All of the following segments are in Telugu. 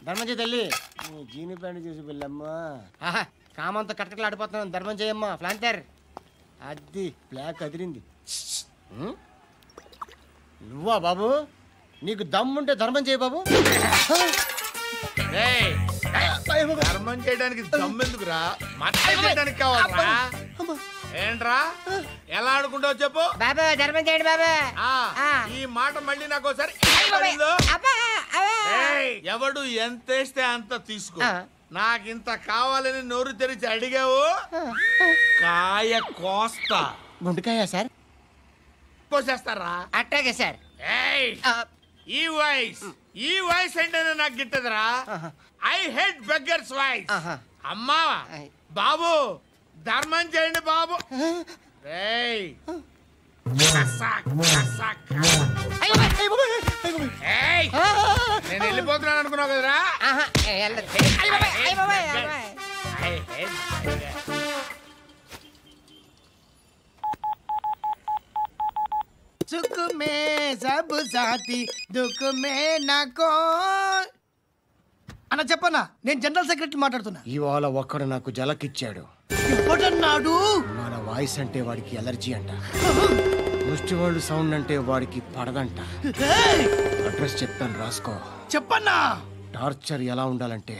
ధర్మం చేయి తల్లి. జీని ప్యాంట్ చూసి పిల్లమ్మా. కామంతో కట్టకలు ఆడిపోతున్నాను. ధర్మం చేయమ్మా. ఫ్లాంటర్ అది బ్లాక్ అదిరింది. నువ్వా బాబు? నీకు దమ్ముంటే ధర్మం చేయి బాబు. ధర్మం చేయడానికి దమ్మెందుకురా? మతం చేయడానికి కావాలరా? ఏంట్రా ఎలా ఆడుకుంటావు చెప్పు బాబా. ధర్మం చేయండి బాబా. ఈ మాట మళ్ళీ నాకు ఒకసారి ఎవడు ఎంత వేస్తే అంత తీసుకో. నాకింత కావాలని నోరు తెరిచి అడిగావు, కాయ కోస్తా. గుండెకాయ సార్? కోసేస్తారా? అట్టాగే సార్. ఈ వాయిస్ ఏంటనే నాకు గిట్టదురా. I hate beggars voice. అమ్మా బాబు ధర్మం చేయండి బాబు. నేను వెళ్ళిపోతున్నాను అనుకున్నావు కదరా. సుఖ మే సబ్ సాథీ దుఃఖ మే నాకో. అన్న చెప్పన్నా, నేను జనరల్ సెక్రటరీ మాట్లాడుతున్నా. ఇవాళ ఒక్కడు నాకు జలకిచ్చాడు. ఎవడన్నాడు? మన వాయిస్ అంటే వాడికి ఎలర్జీ అంట. ముష్టి వాళ్ళు సౌండ్ అంటే వాడికి పడదంట. అడ్రస్ చెప్తాను రాసుకో. చెప్పన్నా. టార్చర్ ఎలా ఉండాలంటే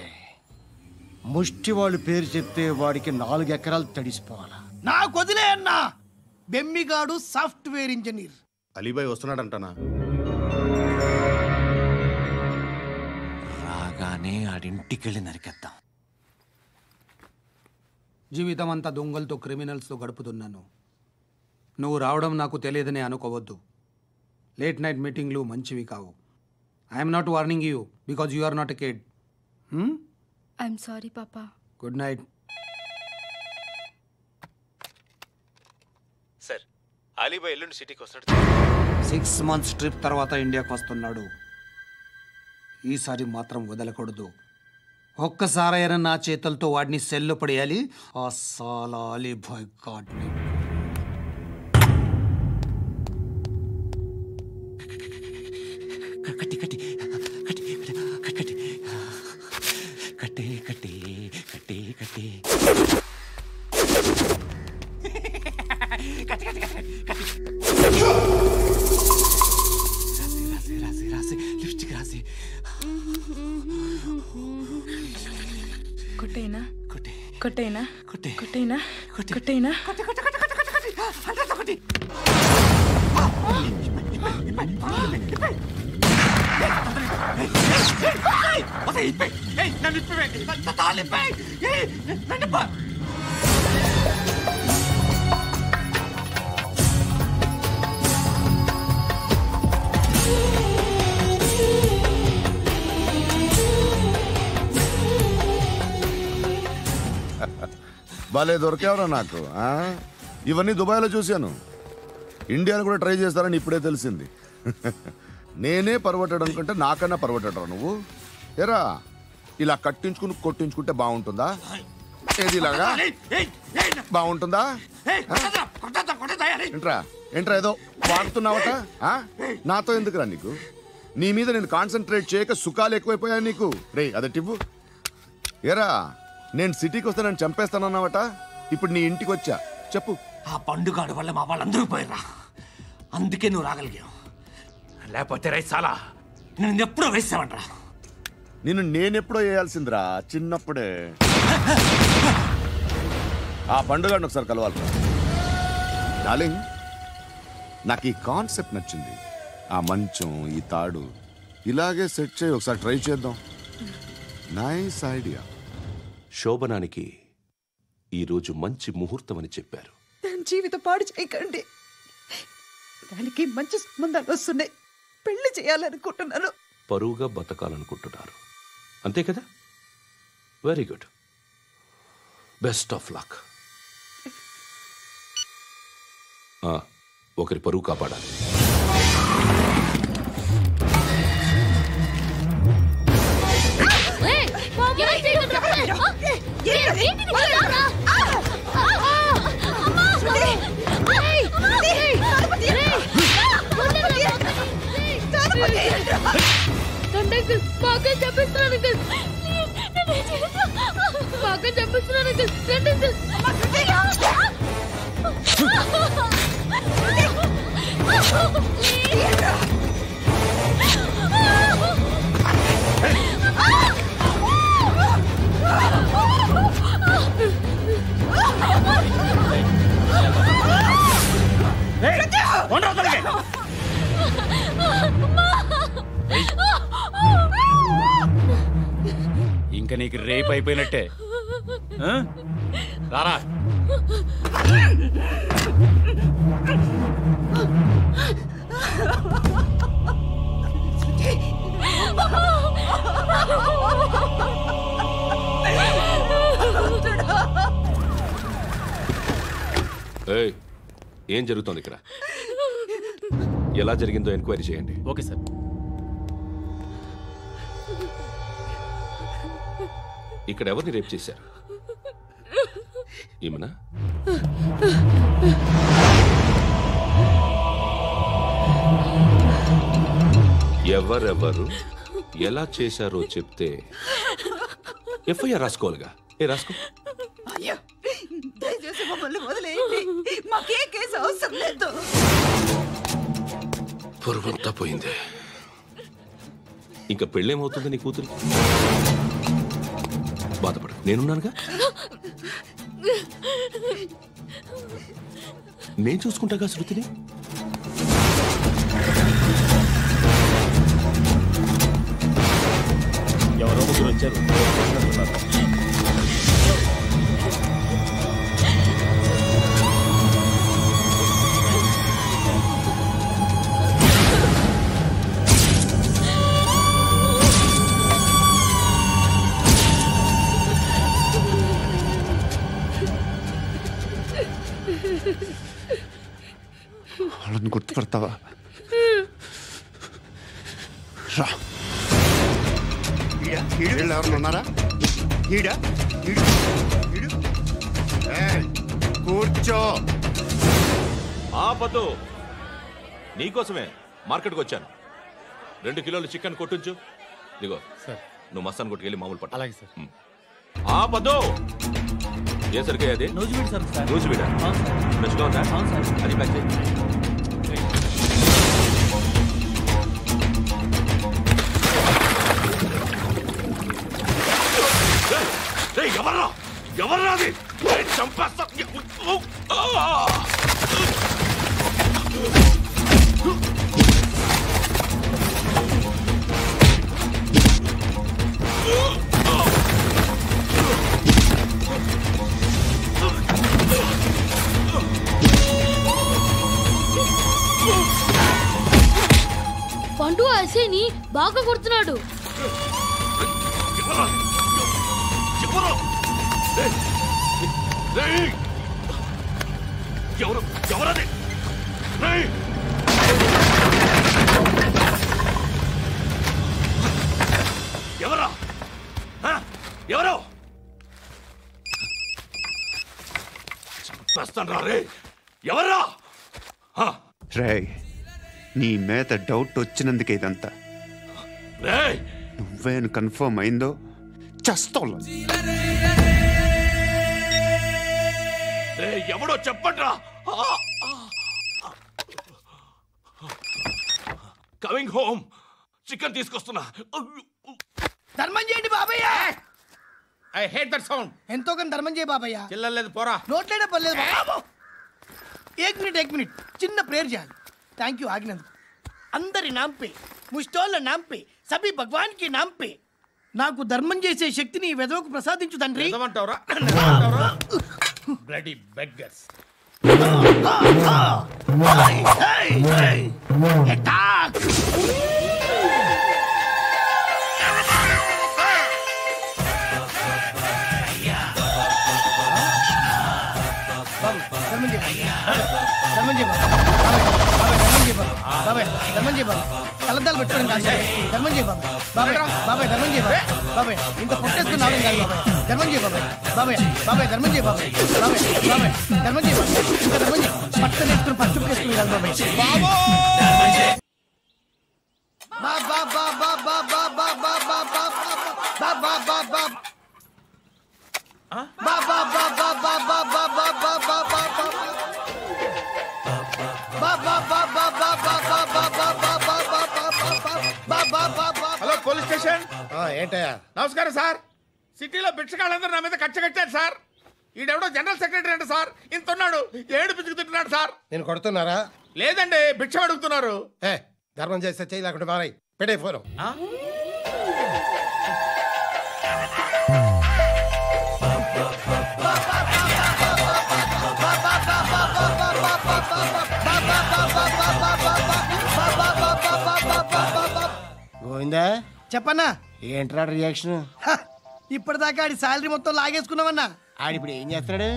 ముష్టి వాళ్ళు పేరు చెప్తే వాడికి 4 ఎకరాలు తడిసిపోవాలా. నాకు వదిలే అన్నా. బెమ్మిగాడు సాఫ్ట్వేర్ ఇంజనీర్. అలీబాయ్ వస్తున్నాడంటనా? రాగానే ఆడింటికెళ్ళి నరికేద్దాం. జీవితం అంతా దొంగలతో క్రిమినల్స్తో గడుపుతున్నాను. నువ్వు రావడం నాకు తెలియదని అనుకోవద్దు. లేట్ నైట్ మీటింగ్లు మంచివి కావు. I'm not warning you because you are not a kid. I'm sorry పాపా. Good night. సార్, అలీబాయ్ ఎల్లుండి సిటీకి వస్తాడు. 6 months ట్రిప్ తర్వాత ఇండియాకి వస్తున్నాడు. ఈసారి మాత్రం వదలకూడదు. ఒక్కసారైనా నా చేతులతో వాడిని సెల్లు పడేయాలి. ఆ సాలా అలీబాయ్ గాడ్ని. కొట్టేనా కొట్టేనా కొట్టేనా కొట్టేనా. భలే దొరికేవరా నాకు. ఇవన్నీ దుబాయ్లో చూశాను. ఇండియాలో కూడా ట్రై చేస్తారని ఇప్పుడే తెలిసింది. నేనే పర్వటాడు అనుకుంటే నాకన్నా పర్వటాడరా నువ్వు. ఎరా ఇలా కట్టించుకుని కొట్టించుకుంటే బాగుంటుందా? ఏది ఇలాగా బాగుంటుందా? ఏంట్రా ఏదో వాడుతున్నావట. నాతో ఎందుకురా నీకు? నీ మీద నేను కాన్సన్ట్రేట్ చేయక సుఖాలు ఎక్కువైపోయా నీకు. రే అదటివ్వు. ఎరా నేను సిటీకి వస్తానని చంపేస్తానన్నావట. ఇప్పుడు నీ ఇంటికి వచ్చా. చెప్పు. ఆ పండుగాడు వల్ల మా వాళ్ళందరూ పోయిర్రా. అందుకే నువ్వు రాగలిగావు. లేకపోతే రైసాలా నేను ఎప్పుడో వేసామంట్రా. నేనెప్పుడో వేయాల్సిందిరా చిన్నప్పుడే. ఆ పండుగను ఒకసారి కలవాలి డార్లింగ్. నాకు ఈ కాన్సెప్ట్ నచ్చింది. ఆ మంచం, ఈ తాడు ఇలాగే సెట్ చేయి. ఒకసారి ట్రై చేద్దాం. Nice idea. శోభనానికి ఈరోజు మంచి ముహూర్తం అని చెప్పారు. దాని జీవితం పాడు చేయకండి. దానికి మంచి సంబంధాలు వస్తున్నాయి. పెళ్లి చేయాలనుకుంటున్నాను. పరువుగా బతకాలనుకుంటున్నారు అంతే కదా? Very good. Best of luck. ఒకరి పరువు కాపాడాలి. బాగా నేను చెప్పిస్తున్నాను అంకుల్. మా అక్క చెప్పిస్తున్నాను అంకుల్. రండి అంకుల్. ఇంకా నీకు రేపు అయిపోయినట్టే. రారా. ఏం జరుగుతోంది ఇక్కడ? ఎలా జరిగిందో ఎంక్వైరీ చేయండి. Okay sir. ఇక్కడ ఎవరిని రేప్ చేశారు? ఈమెనా? ఎవరెవరు ఎలా చేశారో చెప్తే ఎఫ్ఐఆర్ రాసుకోవాలిగా. రాసుకో. దయచేసి మమ్మల్ని వదిలేయండి. మాకే కేసు అవసరం లేదు. పొరువంతా పోయింది. ఇంకా పెళ్ళేమవుతుంది నీ కూతురికి? బాధపడు, నేనున్నానుగా. నేను చూసుకుంటాగా శృతిని. ఎవరో ముగ్గురు వచ్చారు. వాళ్ళని గుర్తుపడతావా? రా. ఎవరు ఉన్నారా? కూర్చో. ఆపదు. నీకోసమే మార్కెట్కి వచ్చాను. 2 కిలోలు చికెన్ కొట్టుంచు. ఇదిగో సార్. నువ్వు మస్తాన్ కొట్టుకెళ్ళి మామూలు పట్టు. అలాగే సార్. ఆపదు. ఏ సరిగ్గా అది? నూజివీడు సార్. నూజివీడా? ఫ్రెష్గా ఉందా? అది ప్యాక్ చేయి. ఎవర్రా? ఎవర్రా అది? చంపేస్తా. పండు అసేని బాగా కొడుతున్నాడు. ఎవరది? ఎవరా? ఎవరు? చంపేస్తాను రా రే. ఎవరా? రే, నీ మీద డౌట్ వచ్చినందుకే ఇదంతా. నువ్వేను కన్ఫర్మ్ అయిందో చస్తావు. ఎవడో చెప్పండ్రా. Coming home. చికెన్ తీసుకొస్తున్నా. ధర్మం చేయండి బాబయ్య. I hate that sound. ఎంతో కానీ ధర్మం చేయ బాబయ్య. చిల్లలేదు పోరా. నోట్లేనే పర్లేదు బాబు. ఏక్ మినిట్ చిన్న ప్రేయర్ చేయాలి. థ్యాంక్ యూ ఆగినందుకు. అందరి నామ్ పే, ముష్టోళ్ళ నామ్ పే, సభీ భగవాన్ కి నామ్ పే నాకు ధర్మం చేసే శక్తిని ఈ వెధవకు ప్రసాదించు తండ్రి. Bloody beggars. కలద్దాలు పెట్టుకోండి కాదు. ధర్మం చేయ బాబాయ్. బాబాయ్ ధర్మం చేయ బాబాయ్. ఇంత పొట్టేసుకుని రావడం కాదు బాబాయ్. ధర్మం చేయ బాబాయ్. ధర్మం చేయ బాబాయ్. ధర్మం చేయ ఇంకా ధర్మం చేయ. పట్టలు వేసుకుని పట్టు వేసుకుని కాదు బాబాయ్. బాబా హలో పోలీస్ స్టేషన్. ఏంటయ్యా? నమస్కారం సార్. సిటీలో భిక్షగాళ్ళందరూ నా మీద కచ్చ కట్టారు సార్. ఈడెవడో జనరల్ సెక్రటరీ అంట సార్. ఇంత ఉన్నాడు, ఏడు పిచ్చుకు తింటున్నాడు సార్. నేను కొడుతున్నారా? లేదండి, భిక్ష అడుగుతున్నారు. ధర్మం చేస్తే చేయి, లేకుంటే మారాయి. పెట్టే ఫోను. గోవిందా చెప్పన్నా. ఏంట్రా రియాక్షన్? ఇప్పటిదాకా ఆడి శాలరీ మొత్తం లాగేసుకున్నావన్నా. ఆడిప్పుడు ఏం చేస్తున్నాడు?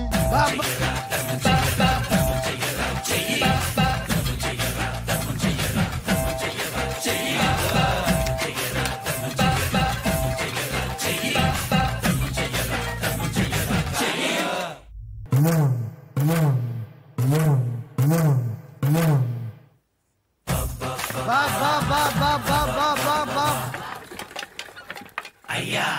అయ్యా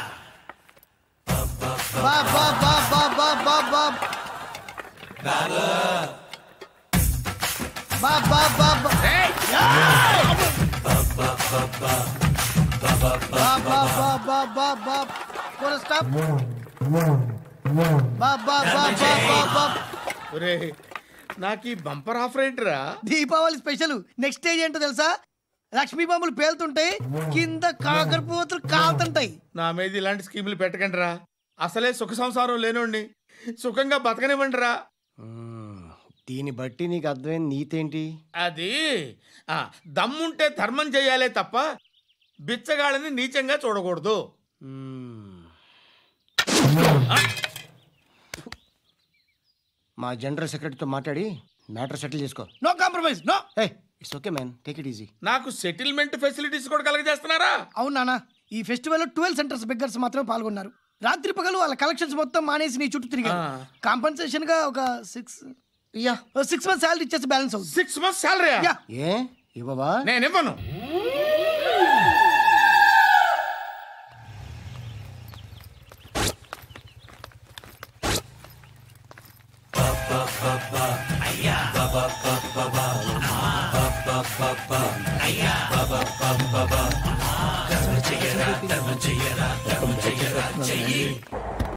నాకు ఈ బంపర్ ఆఫర్ ఏంటిరా? దీపావళి స్పెషల్. నెక్స్ట్ స్టేజ్ ఏంటో తెలుసా? లక్ష్మీ బాంబులు పేలుతుంటాయి, కింద కాకరపువ్వతులు కాలుతుంటాయి. నా మీద ఇలాంటి స్కీములు పెట్టకండి రా. అసలే సుఖ సంసారం లేనోండి, సుఖంగా బతకనివ్వండి రా. దీన్ని బట్టి నీకు అర్థమైన నీతేంటి? అది దమ్ముంటే ధర్మం చెయ్యాలే తప్ప బిచ్చగాళ్ళని నీచంగా చూడకూడదు. మా జనరల్ సెక్రటరీతో మాట్లాడి మ్యాటర్ సెటిల్ చేసుకో. No compromise, no. It's okay man, take it easy. నాకు సెటిల్మెంట్ ఫెసిలిటీస్ కూడా కలగజేస్తున్నారా? అవును నాన్న. ఈ ఫెస్టివల్ 12 సెంటర్స్ బెగ్గర్స్ మాత్రమే పాల్గొన్నారు. రాత్రి పగలు వాళ్ళ కలెక్షన్స్ మొత్తం మానేసి నీ చుట్టూ తిరిగారు. కాంపన్సేషన్ గా ఒక 6 months శాలరీ ఇచ్చేసి బ్యాలెన్స్ అవుతుంది. 6 months శాలరీ? ఏ ఇవ్వవా? నేను ఇవ్వను. అయ్యా